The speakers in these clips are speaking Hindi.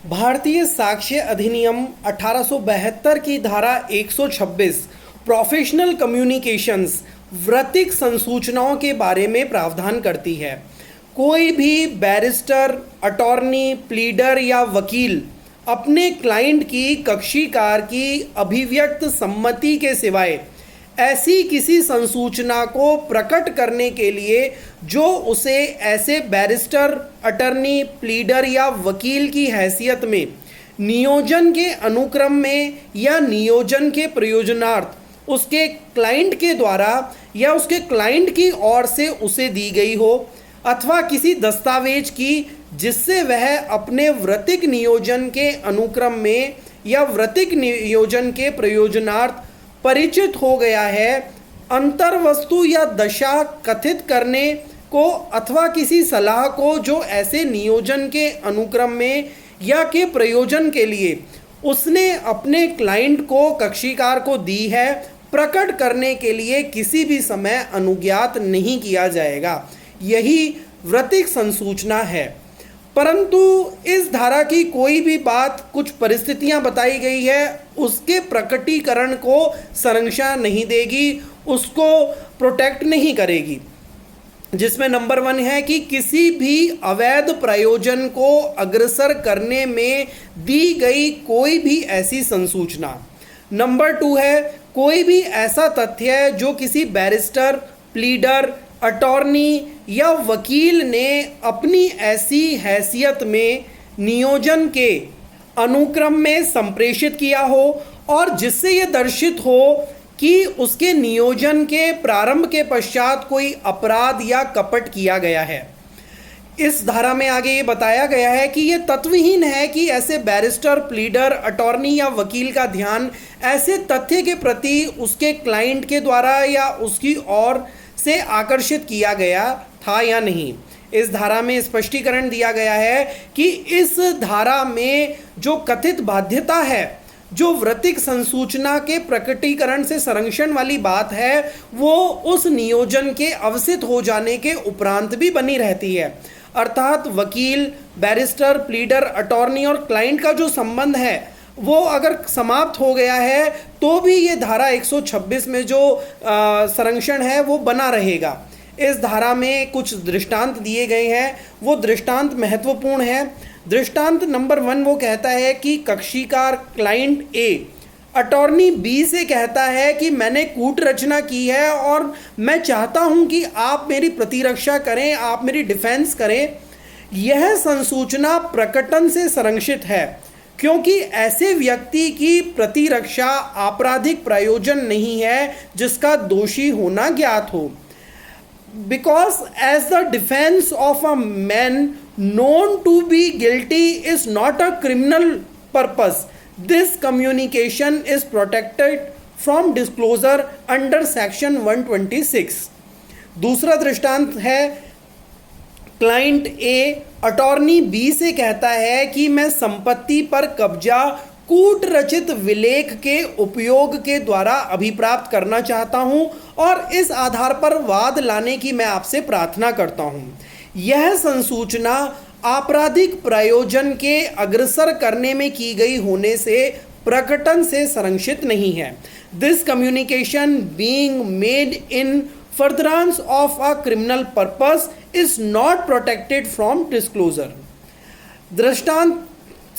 भारतीय साक्ष्य अधिनियम 1872 की धारा 126 प्रोफेशनल कम्युनिकेशंस वृत्तिक संसूचनाओं के बारे में प्रावधान करती है। कोई भी बैरिस्टर, अटॉर्नी, प्लीडर या वकील अपने क्लाइंट की कक्षीकार की अभिव्यक्त सम्मति के सिवाय ऐसी किसी संसूचना को प्रकट करने के लिए जो उसे ऐसे बैरिस्टर, अटर्नी, प्लीडर या वकील की हैसियत में नियोजन के अनुक्रम में या नियोजन के प्रयोजनार्थ उसके क्लाइंट के द्वारा या उसके क्लाइंट की ओर से उसे दी गई हो, अथवा किसी दस्तावेज की जिससे वह अपने वृत्तिक नियोजन के अनुक्रम में या वृत्तिक नियोजन के प्रयोजनार्थ परिचित हो गया है, अंतर्वस्तु या दशा कथित करने को अथवा किसी सलाह को जो ऐसे नियोजन के अनुक्रम में या के प्रयोजन के लिए उसने अपने क्लाइंट को कक्षीकार को दी है, प्रकट करने के लिए किसी भी समय अनुज्ञात नहीं किया जाएगा। यही वृत्तिक संसूचना है। परंतु इस धारा की कोई भी बात कुछ परिस्थितियां बताई गई है, उसके प्रकटीकरण को संरक्षण नहीं देगी, उसको प्रोटेक्ट नहीं करेगी। जिसमें नंबर 1 है कि किसी भी अवैध प्रयोजन को अग्रसर करने में दी गई कोई भी ऐसी संसूचना। नंबर 2 है कोई भी ऐसा तथ्य जो किसी बैरिस्टर, प्लीडर, अटॉर्नी या वकील ने अपनी ऐसी हैसियत में नियोजन के अनुक्रम में संप्रेषित किया हो और जिससे यह दर्शित हो कि उसके नियोजन के प्रारंभ के पश्चात कोई अपराध या कपट किया गया है। इस धारा में आगे ये बताया गया है कि यह तत्वहीन है कि ऐसे बैरिस्टर, प्लीडर, अटॉर्नी या वकील का ध्यान ऐसे तथ्य के प्रति उसके क्लाइंट के द्वारा या उसकी ओर से आकर्षित किया गया था या नहीं। इस धारा में स्पष्टीकरण दिया गया है कि इस धारा में जो कथित बाध्यता है, जो वृत्तिक संसूचना के प्रकटीकरण से संरक्षण वाली बात है, वो उस नियोजन के अवसित हो जाने के उपरांत भी बनी रहती है। अर्थात वकील, बैरिस्टर, प्लीडर, अटॉर्नी और क्लाइंट का जो संबंध है वो अगर समाप्त हो गया है तो भी ये धारा 126 में जो संरक्षण है वो बना रहेगा। इस धारा में कुछ दृष्टांत दिए गए हैं, वो दृष्टांत महत्वपूर्ण है। दृष्टांत नंबर 1 वो कहता है कि कक्षीकार क्लाइंट ए अटॉर्नी बी से कहता है कि मैंने कूट रचना की है और मैं चाहता हूं कि आप मेरी प्रतिरक्षा करें, आप मेरी डिफेंस करें। यह संसूचना प्रकटन से संरक्षित है क्योंकि ऐसे व्यक्ति की प्रतिरक्षा आपराधिक प्रयोजन नहीं है जिसका दोषी होना ज्ञात हो। Because as the defence of a man known to be guilty is not a criminal purpose, this communication is protected from disclosure under section 126। दूसरा दृष्टांत है क्लाइंट ए अटॉर्नी बी से कहता है कि मैं संपत्ति पर कब्जा कूट रचित विलेख के उपयोग के द्वारा अभिप्राप्त करना चाहता हूं और इस आधार पर वाद लाने की मैं आपसे प्रार्थना करता हूं। यह संसूचना आपराधिक प्रयोजन के अग्रसर करने में की गई होने से प्रकटन से संरक्षित नहीं है। This communication being made in furtherance of a criminal purpose is not protected from disclosure. दृष्टांत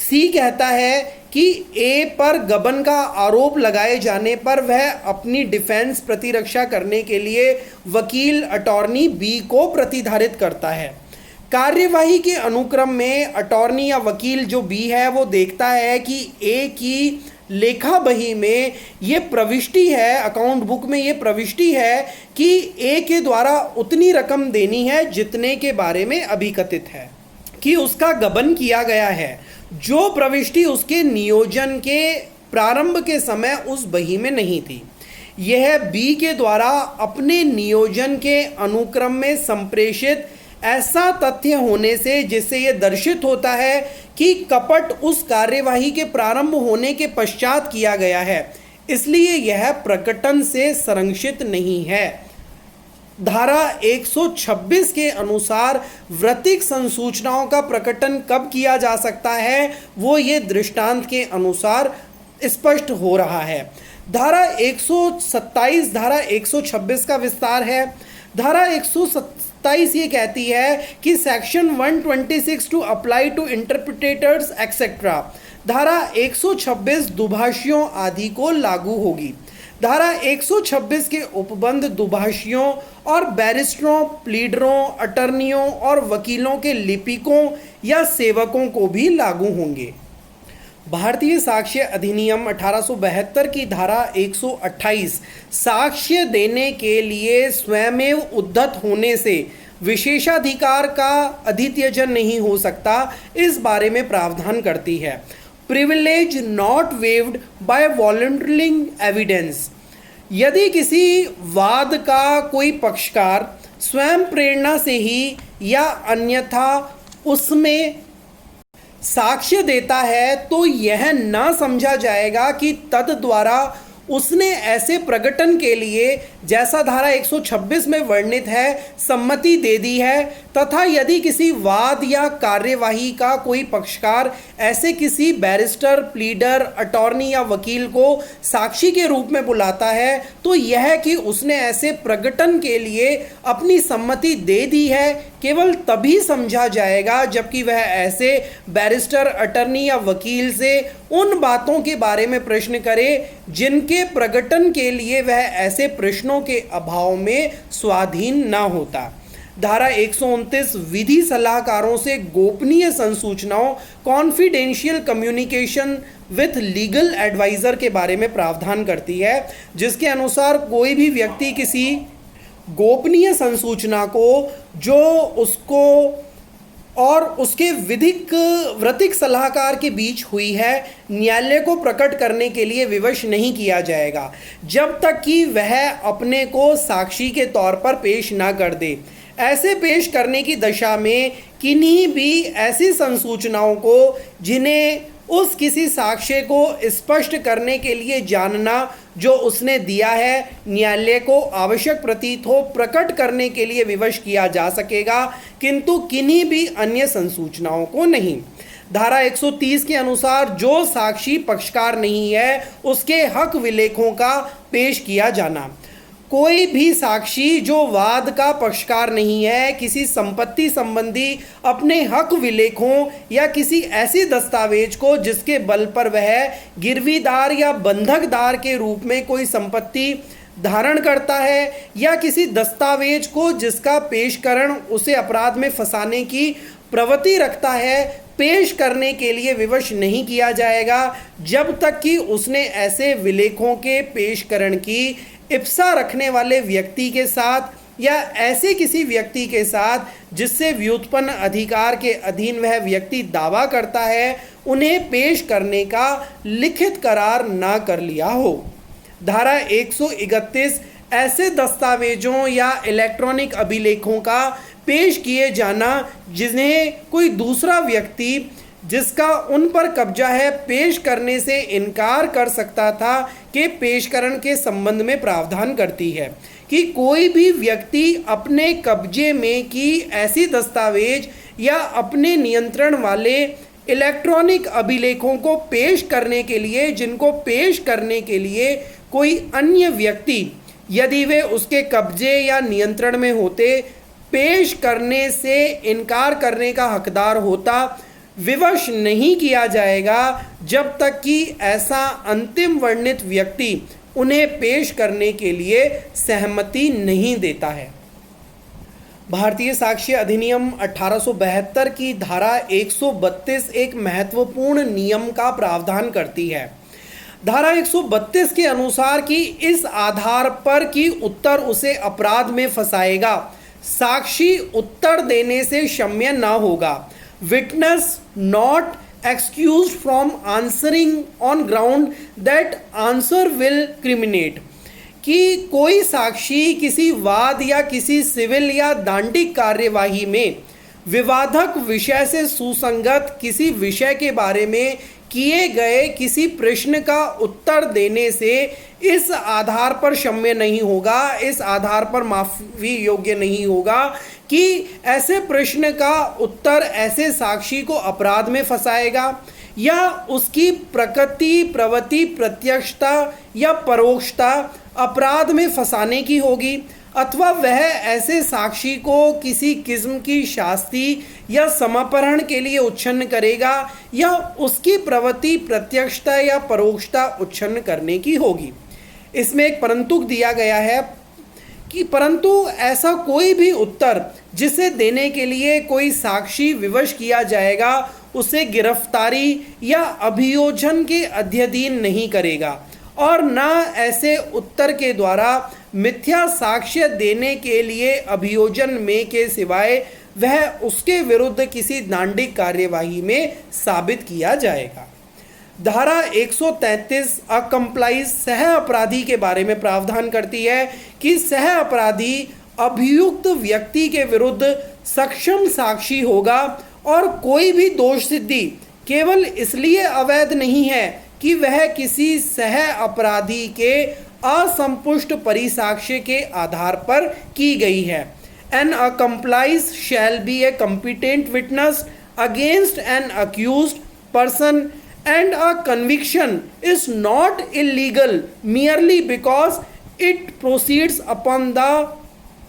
सी कहता है कि ए पर गबन का आरोप लगाए जाने पर वह अपनी डिफेंस प्रतिरक्षा करने के लिए वकील अटॉर्नी बी को प्रतिधारित करता है। कार्यवाही के अनुक्रम में अटॉर्नी या वकील जो बी है वो देखता है कि ए की लेखा बही में ये प्रविष्टि है, अकाउंट बुक में ये प्रविष्टि है कि ए के द्वारा उतनी रकम देनी है जितने के बारे में अभी कथित है कि उसका गबन किया गया है, जो प्रविष्टि उसके नियोजन के प्रारंभ के समय उस बही में नहीं थी। यह बी के द्वारा अपने नियोजन के अनुक्रम में संप्रेषित ऐसा तथ्य होने से जिससे यह दर्शित होता है कि कपट उस कार्यवाही के प्रारंभ होने के पश्चात किया गया है, इसलिए यह प्रकटन से संरक्षित नहीं है। धारा 126 के अनुसार वृत्तिक संसूचनाओं का प्रकटन कब किया जा सकता है, वो ये दृष्टांत के अनुसार स्पष्ट हो रहा है। धारा 127 धारा 126 का विस्तार है। धारा 127 ये कहती है कि section 126 to apply to interpreters etcetera. धारा 126 दुभाषियों आदि को लागू होगी। धारा 126 के उपबंध दुभाषियों और बैरिस्टरों, प्लीडरों, अटर्नियों और वकीलों के लिपिकों या सेवकों को भी लागू होंगे। भारतीय साक्ष्य अधिनियम 1872 की धारा 128 साक्ष्य देने के लिए स्वयमेव उद्धत होने से विशेषाधिकार का अधित्यजन नहीं हो सकता, इस बारे में प्रावधान करती है। Privilege not waived by volunteering evidence. यदि किसी वाद का कोई पक्षकार स्वयं प्रेरणा से ही या अन्यथा उसमें साक्ष्य देता है तो यह न समझा जाएगा कि तद द्वारा उसने ऐसे प्रकटन के लिए, जैसा धारा 126 में वर्णित है, सम्मति दे दी है, तथा यदि किसी वाद या कार्यवाही का कोई पक्षकार ऐसे किसी बैरिस्टर, प्लीडर, अटॉर्नी या वकील को साक्षी के रूप में बुलाता है तो यह कि उसने ऐसे प्रकटन के लिए अपनी सम्मति दे दी है केवल तभी समझा जाएगा जबकि वह ऐसे बैरिस्टर, अटर्नी या वकील से उन बातों के बारे में प्रश्न करे जिनके प्रकटन के लिए वह ऐसे प्रश्नों के अभाव में स्वाधीन न होता। धारा 129 विधि सलाहकारों से गोपनीय संसूचनाओं, confidential communication with legal adviser के बारे में प्रावधान करती है, जिसके अनुसार कोई भी व्यक्ति किसी गोपनीय संसूचना को जो उसको और उसके विधिक वृत्तिक सलाहकार के बीच हुई है, न्यायालय को प्रकट करने के लिए विवश नहीं किया जाएगा जब तक कि वह अपने को साक्षी के तौर पर पेश ना कर दे। ऐसे पेश करने की दशा में किन्हीं भी ऐसी संसूचनाओं को जिन्हें उस किसी साक्ष्य को स्पष्ट करने के लिए जानना जो उसने दिया है, न्यायालय को आवश्यक प्रतीत हो प्रकट करने के लिए विवश किया जा सकेगा, किंतु किन्हीं भी अन्य संसूचनाओं को नहीं। धारा 130 के अनुसार जो साक्षी पक्षकार नहीं है उसके हक विलेखों का पेश किया जाना। कोई भी साक्षी जो वाद का पक्षकार नहीं है किसी संपत्ति संबंधी अपने हक विलेखों या किसी ऐसी दस्तावेज को जिसके बल पर वह गिरवीदार या बंधकदार के रूप में कोई संपत्ति धारण करता है या किसी दस्तावेज को जिसका पेशकरण उसे अपराध में फंसाने की प्रवृत्ति रखता है, पेश करने के लिए विवश नहीं किया जाएगा जब तक कि उसने ऐसे विलेखों के पेशकरण की इप्सा रखने वाले व्यक्ति के साथ या ऐसे किसी व्यक्ति के साथ जिससे व्युत्पन्न अधिकार के अधीन वह व्यक्ति दावा करता है, उन्हें पेश करने का लिखित करार ना कर लिया हो। धारा 131 ऐसे दस्तावेजों या इलेक्ट्रॉनिक अभिलेखों का पेश किए जाना जिन्हें कोई दूसरा व्यक्ति जिसका उन पर कब्जा है पेश करने से इनकार कर सकता था के पेशकरण के संबंध में प्रावधान करती है कि कोई भी व्यक्ति अपने कब्जे में की ऐसी दस्तावेज या अपने नियंत्रण वाले इलेक्ट्रॉनिक अभिलेखों को पेश करने के लिए जिनको पेश करने के लिए कोई अन्य व्यक्ति यदि वे उसके कब्जे या नियंत्रण में होते पेश करने से इनकार करने का हकदार होता, विवश नहीं किया जाएगा जब तक कि ऐसा अंतिम वर्णित व्यक्ति उन्हें पेश करने के लिए सहमति नहीं देता है। भारतीय साक्ष्य अधिनियम 1872 की धारा 132 एक महत्वपूर्ण नियम का प्रावधान करती है। धारा 132 के अनुसार कि इस आधार पर कि उत्तर उसे अपराध में फंसाएगा, साक्षी उत्तर देने से क्षम्य न होगा। Witness not excused from answering on ground that answer will criminate। कि कोई साक्षी किसी वाद या किसी सिविल या दांडिक कार्यवाही में विवादक विषय से सुसंगत किसी विषय के बारे में किए गए किसी प्रश्न का उत्तर देने से इस आधार पर क्षम्य नहीं होगा, इस आधार पर माफी योग्य नहीं होगा कि ऐसे प्रश्न का उत्तर ऐसे साक्षी को अपराध में फंसाएगा या उसकी प्रकृति प्रवृत्ति प्रत्यक्षता या परोक्षता अपराध में फंसाने की होगी, अथवा वह ऐसे साक्षी को किसी किस्म की शास्ति या समापहरण के लिए उच्छन्न करेगा या उसकी प्रवृत्ति प्रत्यक्षता या परोक्षता उच्छन्न करने की होगी। इसमें एक परंतु दिया गया है कि परंतु ऐसा कोई भी उत्तर जिसे देने के लिए कोई साक्षी विवश किया जाएगा उसे गिरफ्तारी या अभियोजन के अध्ययन नहीं करेगा और न ऐसे उत्तर के द्वारा मिथ्या साक्ष्य देने के लिए अभियोजन में के सिवाय वह उसके विरुद्ध किसी दंडिक कार्यवाही में साबित किया जाएगा। धारा 133 अकम्प्लाइज सह अपराधी के बारे में प्रावधान करती है कि सह अपराधी अभियुक्त व्यक्ति के विरुद्ध सक्षम साक्षी होगा और कोई भी दोष सिद्धि केवल इसलिए अवैध नहीं है कि वह किसी सह अपराधी के असंपुष्ट परिसाक्ष्य के आधार पर की गई है। An accomplice shall be a competent witness against an accused person and a conviction is not illegal merely because it proceeds upon the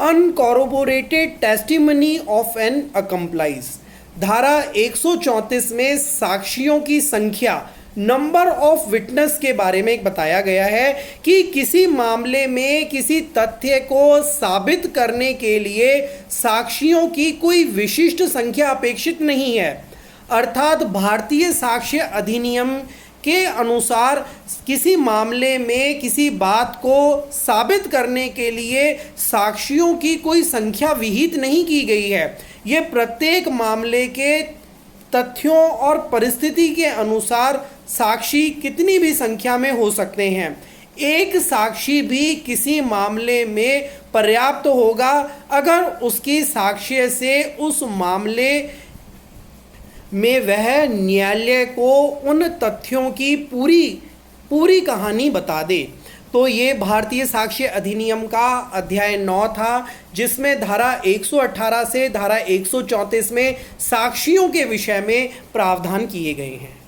uncorroborated testimony of an accomplice। धारा 134 में साक्षियों की संख्या नंबर ऑफ विटनेस के बारे में एक बताया गया है कि किसी मामले में किसी तथ्य को साबित करने के लिए साक्षियों की कोई विशिष्ट संख्या अपेक्षित नहीं है। अर्थात भारतीय साक्ष्य अधिनियम के अनुसार किसी मामले में किसी बात को साबित करने के लिए साक्षियों की कोई संख्या विहित नहीं की गई है। ये प्रत्येक मामले के तथ्यों और परिस्थिति के अनुसार साक्षी कितनी भी संख्या में हो सकते हैं। एक साक्षी भी किसी मामले में पर्याप्त होगा अगर उसकी साक्ष्य से उस मामले में वह न्यायालय को उन तथ्यों की पूरी कहानी बता दे। तो ये भारतीय साक्ष्य अधिनियम का अध्याय 9 था, जिसमें धारा 118 से धारा 134 में साक्षियों के विषय में प्रावधान किए गए हैं।